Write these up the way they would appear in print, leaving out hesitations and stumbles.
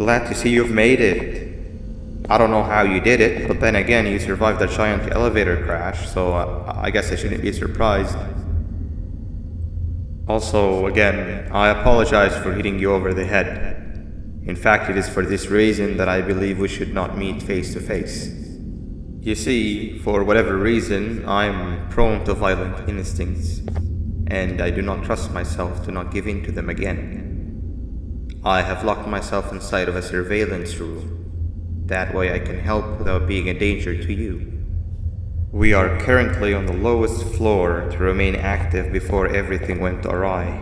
Glad to see you've made it. I don't know how you did it, but then again, you survived a giant elevator crash, so I guess I shouldn't be surprised. Also, again, I apologize for hitting you over the head. In fact, it is for this reason that I believe we should not meet face to face. You see, for whatever reason, I'm prone to violent instincts, and I do not trust myself to not give in to them again. I have locked myself inside of a surveillance room. That way I can help without being a danger to you. We are currently on the lowest floor to remain active before everything went awry.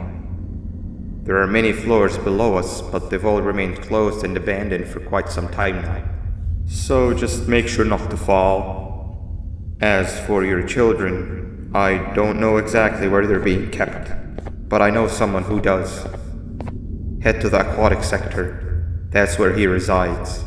There are many floors below us, but they've all remained closed and abandoned for quite some time now. So just make sure not to fall. As for your children, I don't know exactly where they're being kept, but I know someone who does. Head to the aquatic sector. That's where he resides.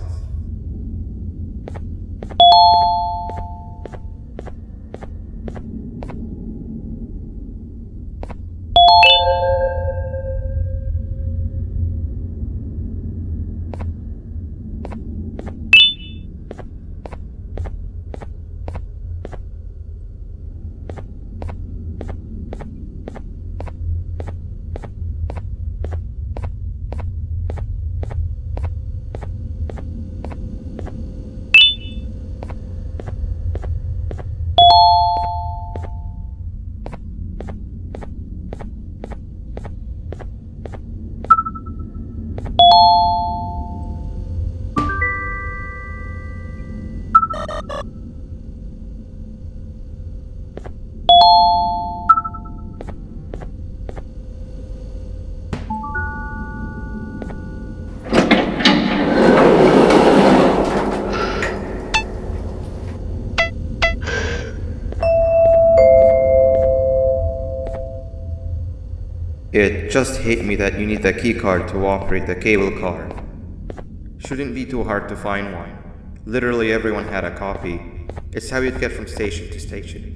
It just hit me that you need the keycard to operate the cable car. Shouldn't be too hard to find one. Literally everyone had a copy. It's how you'd get from station to station.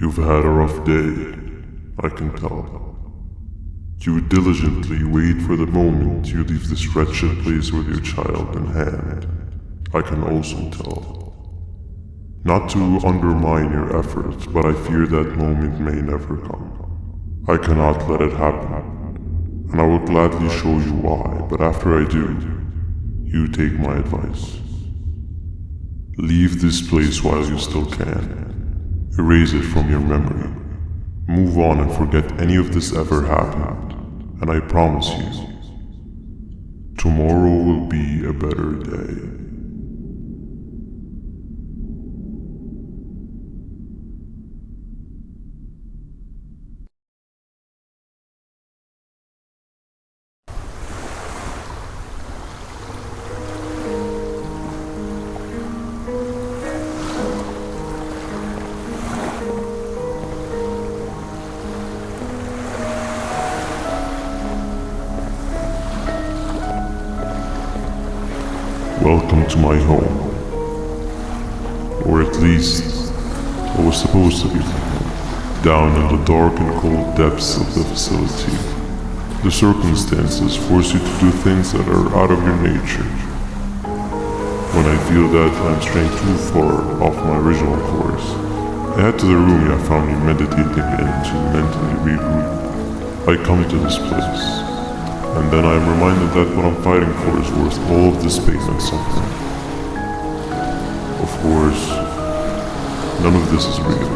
You've had a rough day, I can tell. You diligently wait for the moment you leave this wretched place with your child in hand. I can also tell. Not to undermine your efforts, but I fear that moment may never come. I cannot let it happen, and I will gladly show you why, but after I do, you take my advice. Leave this place while you still can. Erase it from your memory. Move on and forget any of this ever happened, and I promise you, tomorrow will be a better day. Welcome to my home. Or at least, what was supposed to be my home. Down in the dark and cold depths of the facility, the circumstances force you to do things that are out of your nature. When I feel that I'm straying too far off my original course, I head to the room I found me meditating in to mentally regroup. I come to this place. And then I am reminded that what I'm fighting for is worth all of this pain and suffering. Of course, none of this is real,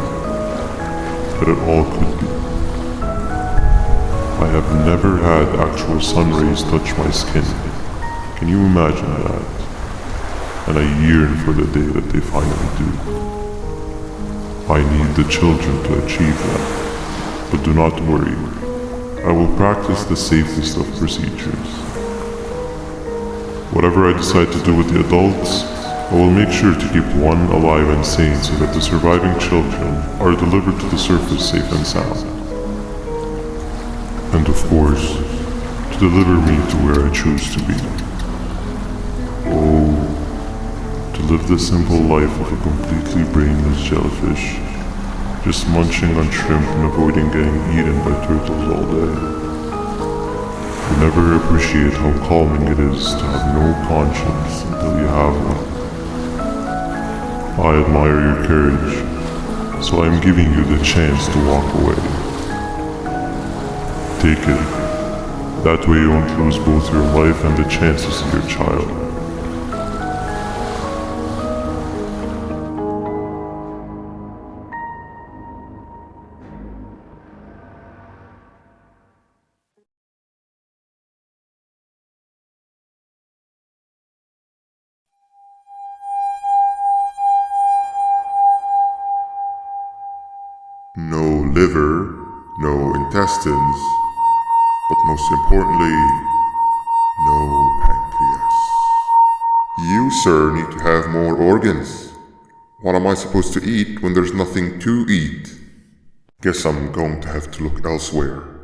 but it all could be. I have never had actual sun rays touch my skin. Can you imagine that? And I yearn for the day that they finally do. I need the children to achieve that, but do not worry. I will practice the safest of procedures. Whatever I decide to do with the adults, I will make sure to keep one alive and sane so that the surviving children are delivered to the surface safe and sound. And of course, to deliver me to where I choose to be. Oh, to live the simple life of a completely brainless jellyfish, just munching on shrimp and avoiding getting eaten by turtles all day. You never appreciate how calming it is to have no conscience until you have one. I admire your courage, so I am giving you the chance to walk away. Take it. That way you won't lose both your life and the chances of your child. No liver, no intestines, but most importantly, no pancreas. You, sir, need to have more organs. What am I supposed to eat when there's nothing to eat? Guess I'm going to have to look elsewhere.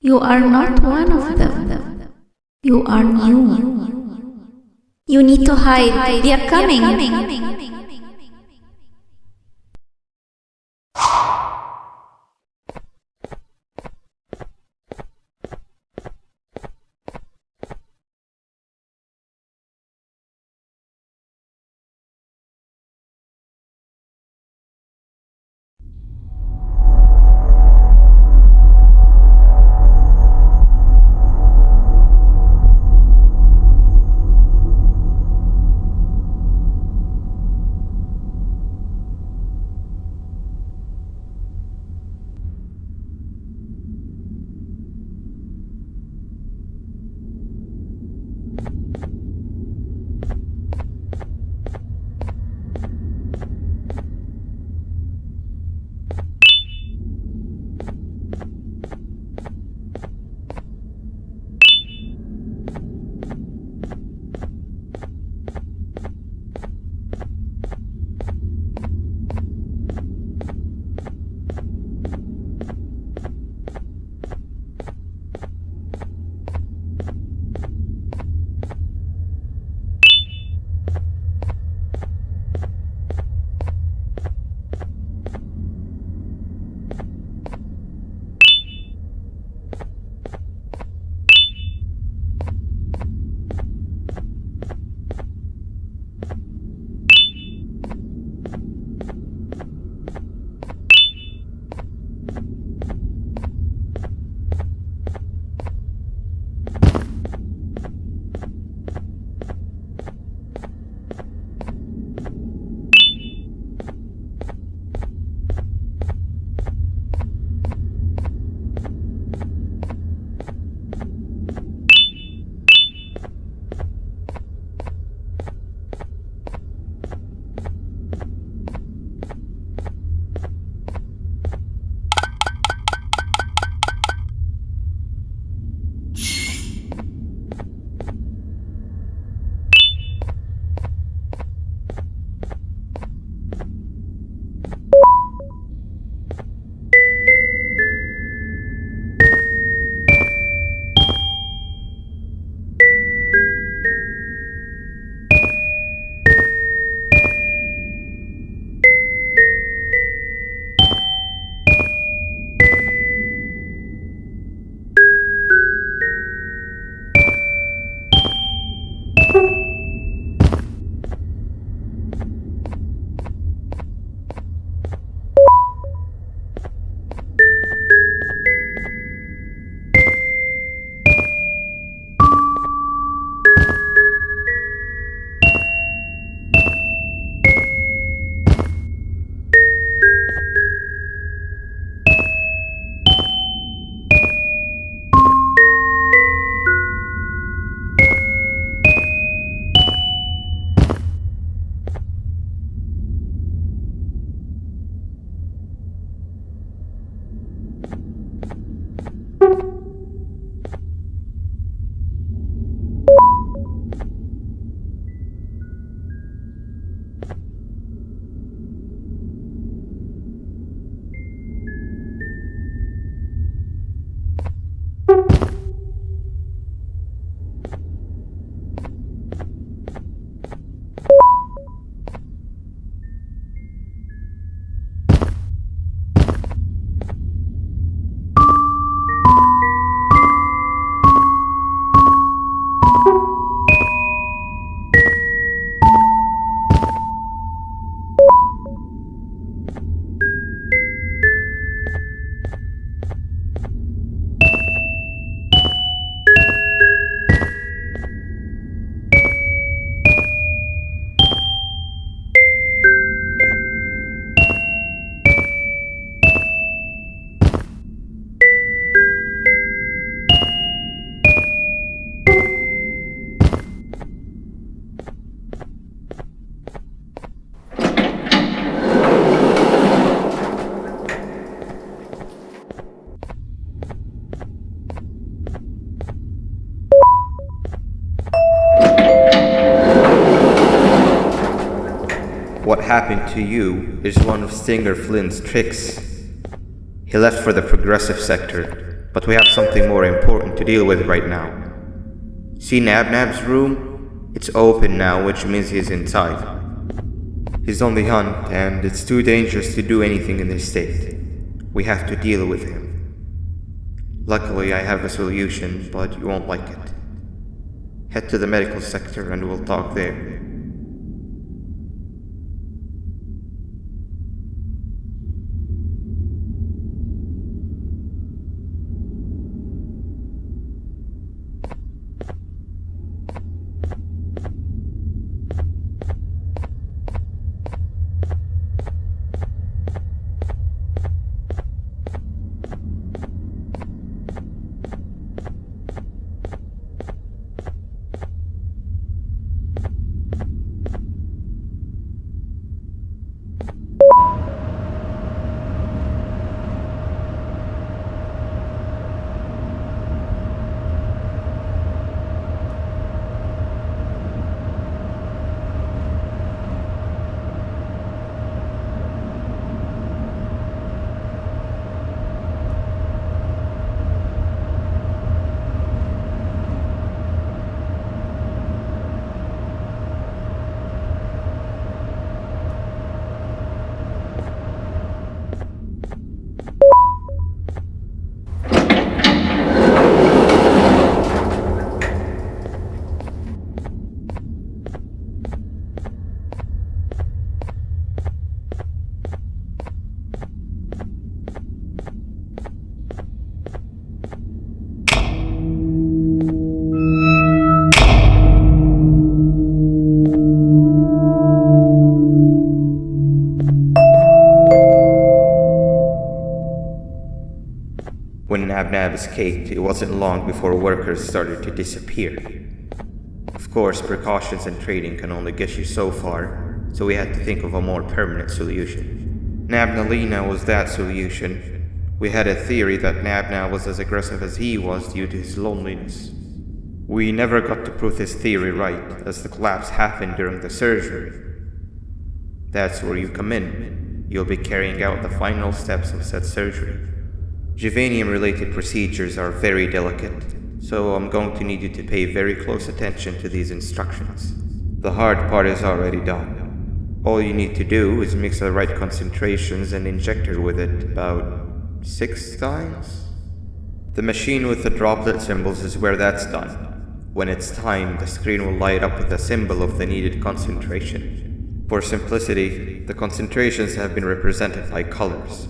You are not one of them. You are new. You need to hide. They are coming. What happened to you is one of Stinger Flynn's tricks. He left for the progressive sector, but we have something more important to deal with right now. See Nabnab's room? It's open now, which means he's inside. He's on the hunt, and it's too dangerous to do anything in this state. We have to deal with him. Luckily, I have a solution, but you won't like it. Head to the medical sector and we'll talk there. When Nabnab escaped, it wasn't long before workers started to disappear. Of course, precautions and trading can only get you so far, so we had to think of a more permanent solution. Nabnalina was that solution. We had a theory that Nabna was as aggressive as he was due to his loneliness. We never got to prove this theory right, as the collapse happened during the surgery. That's where you come in. You'll be carrying out the final steps of said surgery. Juvanium-related procedures are very delicate, so I'm going to need you to pay very close attention to these instructions. The hard part is already done. All you need to do is mix the right concentrations and inject her with it about 6 times. The machine with the droplet symbols is where that's done. When it's timed, the screen will light up with a symbol of the needed concentration. For simplicity, the concentrations have been represented by colors.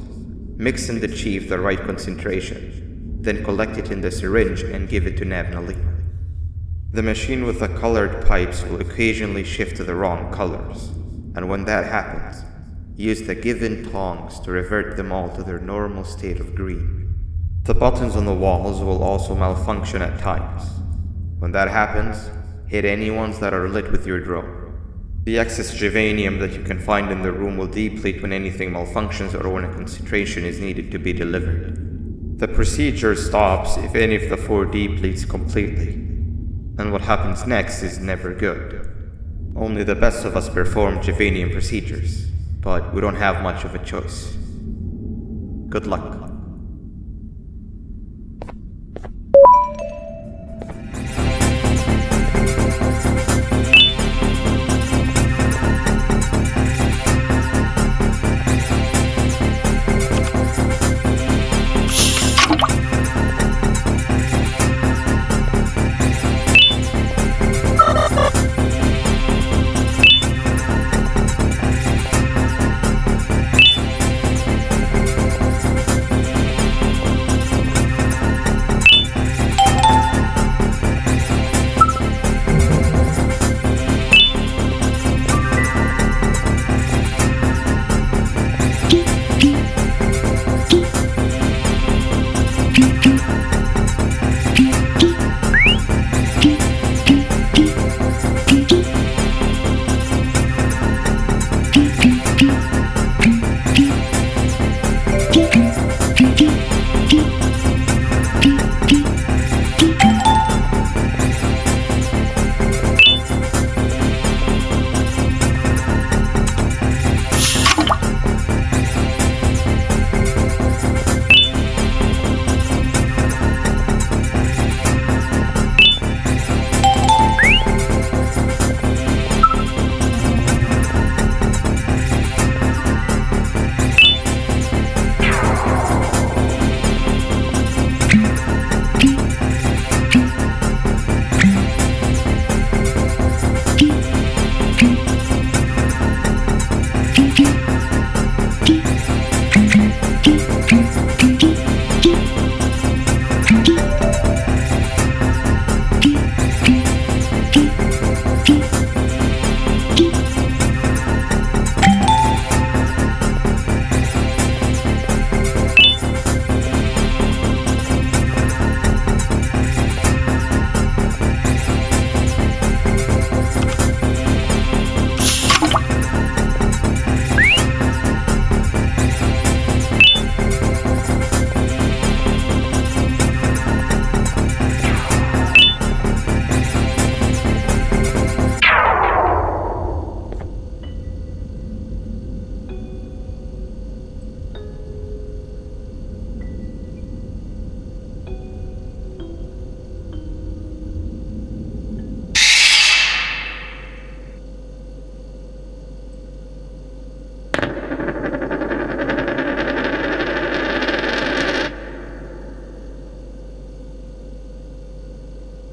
Mix and achieve the right concentration, then collect it in the syringe and give it to Nabnalina. The machine with the colored pipes will occasionally shift to the wrong colors, and when that happens, use the given tongs to revert them all to their normal state of green. The buttons on the walls will also malfunction at times. When that happens, hit any ones that are lit with your drone. The excess juvanium that you can find in the room will deplete when anything malfunctions or when a concentration is needed to be delivered. The procedure stops if any of the 4 depletes completely, and what happens next is never good. Only the best of us perform juvanium procedures, but we don't have much of a choice. Good luck.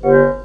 you.